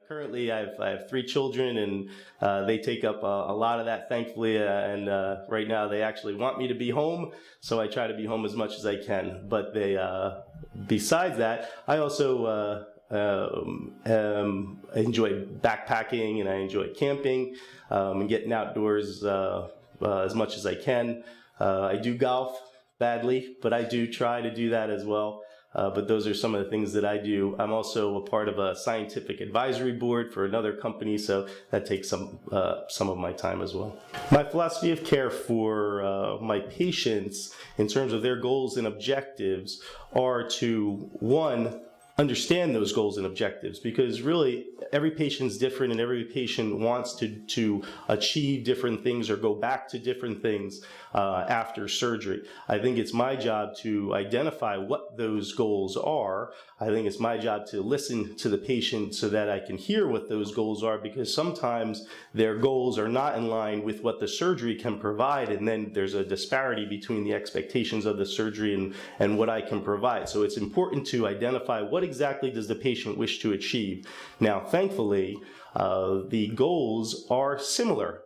Currently, I have 3 children, and they take up a lot of that, thankfully. And right now, they actually want me to be home, so I try to be home as much as I can. But besides that, I also enjoy backpacking, and I enjoy camping and getting outdoors as much as I can. I do golf badly, but I do try to do that as well. But those are some of the things that I do. I'm also a part of a scientific advisory board for another company, so that takes some of my time as well. My philosophy of care for my patients in terms of their goals and objectives are to, one, understand those goals and objectives, because really every patient's different and every patient wants to achieve different things or go back to different things after surgery. I think it's my job to identify what those goals are. I think it's my job to listen to the patient so that I can hear what those goals are, because sometimes their goals are not in line with what the surgery can provide, and then there's a disparity between the expectations of the surgery and what I can provide. So it's important to identify what exactly does the patient wish to achieve. Now, thankfully, the goals are similar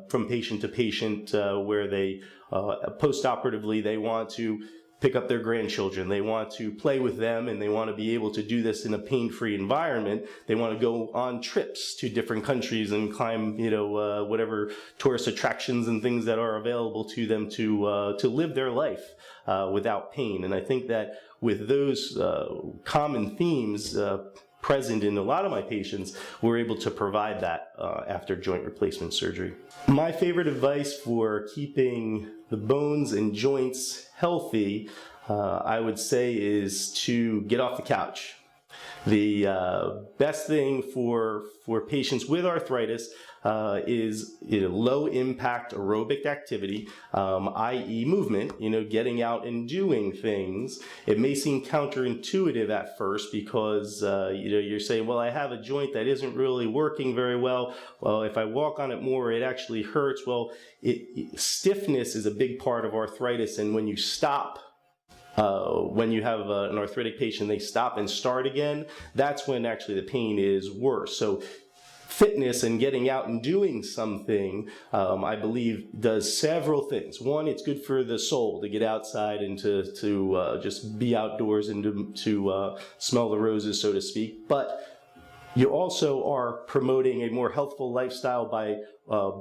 from patient to patient, where they post-operatively they want to pick up their grandchildren, they want to play with them, and they want to be able to do this in a pain-free environment. They want to go on trips to different countries and climb, whatever tourist attractions and things that are available to them to live their life without pain. And I think that with those common themes present in a lot of my patients, we're able to provide that after joint replacement surgery. My favorite advice for keeping the bones and joints healthy, I would say, is to get off the couch. The best thing for patients with arthritis is low impact aerobic activity, i.e. movement, getting out and doing things. It may seem counterintuitive at first because you're saying, well, I have a joint that isn't really working very well. Well, if I walk on it more, it actually hurts. Well, stiffness is a big part of arthritis, and when you stop, when you have an arthritic patient, they stop and start again, that's when actually the pain is worse. So fitness and getting out and doing something, I believe, does several things. One, it's good for the soul to get outside and to just be outdoors and to smell the roses, so to speak. But you also are promoting a more healthful lifestyle by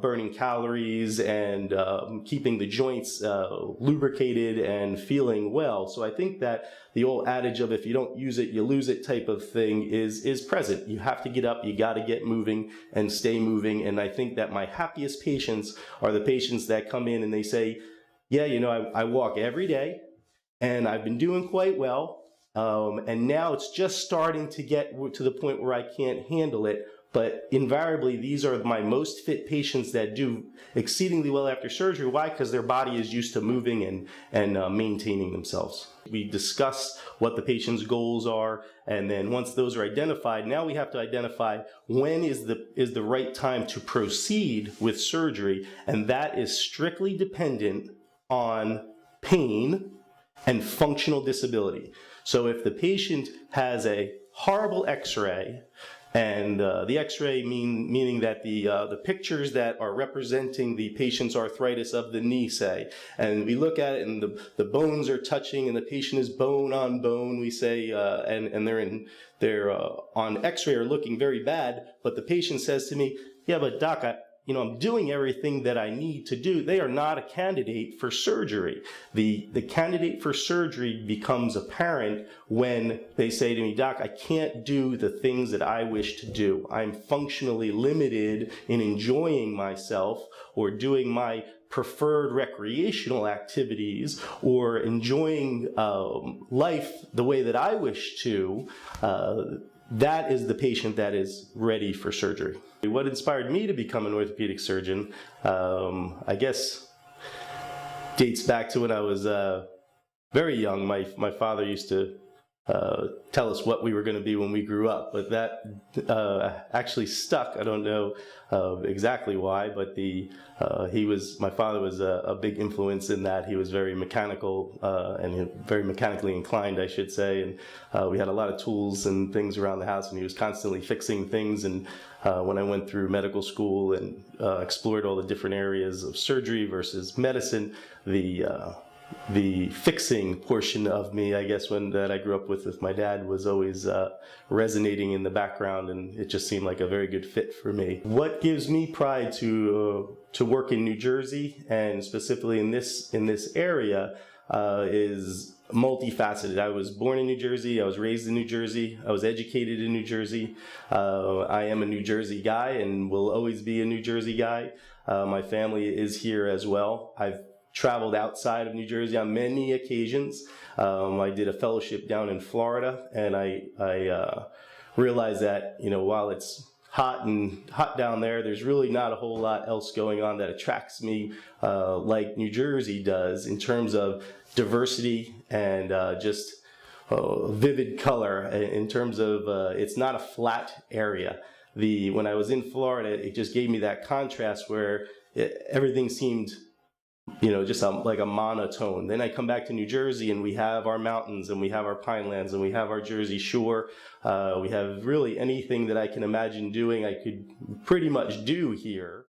burning calories and keeping the joints lubricated and feeling well. So I think that the old adage of if you don't use it, you lose it type of thing is present. You have to get up, you got to get moving and stay moving. And I think that my happiest patients are the patients that come in and they say, yeah, I walk every day and I've been doing quite well. And now it's just starting to get to the point where I can't handle it. But invariably, these are my most fit patients that do exceedingly well after surgery. Why? Because their body is used to moving and maintaining themselves. We discuss what the patient's goals are, and then once those are identified, now we have to identify when is the right time to proceed with surgery, and that is strictly dependent on pain and functional disability. So if the patient has a horrible X-ray, and the X-ray meaning that the pictures that are representing the patient's arthritis of the knee, say, and we look at it and the bones are touching and the patient is bone on bone, we say, and they're on X-ray are looking very bad, but the patient says to me, yeah, but doc, I'm doing everything that I need to do. They are not a candidate for surgery. The candidate for surgery becomes apparent when they say to me, doc, I can't do the things that I wish to do. I'm functionally limited in enjoying myself or doing my preferred recreational activities or enjoying life the way that I wish to. That is the patient that is ready for surgery. What inspired me to become an orthopedic surgeon, I guess, dates back to when I was very young. My father used to tell us what we were going to be when we grew up. But that actually stuck. I don't know exactly why, but my father was a big influence in that. He was very mechanical and very mechanically inclined, I should say. And we had a lot of tools and things around the house, and he was constantly fixing things. And when I went through medical school and explored all the different areas of surgery versus medicine, the fixing portion of me, I guess, that I grew up with my dad was always resonating in the background, and it just seemed like a very good fit for me. What gives me pride to work in New Jersey, and specifically in this area, is multifaceted. I was born in New Jersey. I was raised in New Jersey. I was educated in New Jersey. I am a New Jersey guy and will always be a New Jersey guy. My family is here as well. I've traveled outside of New Jersey on many occasions. I did a fellowship down in Florida, and I realized that, while it's hot down there, there's really not a whole lot else going on that attracts me like New Jersey does in terms of diversity and just vivid color. In terms of it's not a flat area. When I was in Florida, it just gave me that contrast where everything seemed just like a monotone. Then I come back to New Jersey, and we have our mountains, and we have our pinelands, and we have our Jersey Shore. We have really anything that I can imagine doing, I could pretty much do here.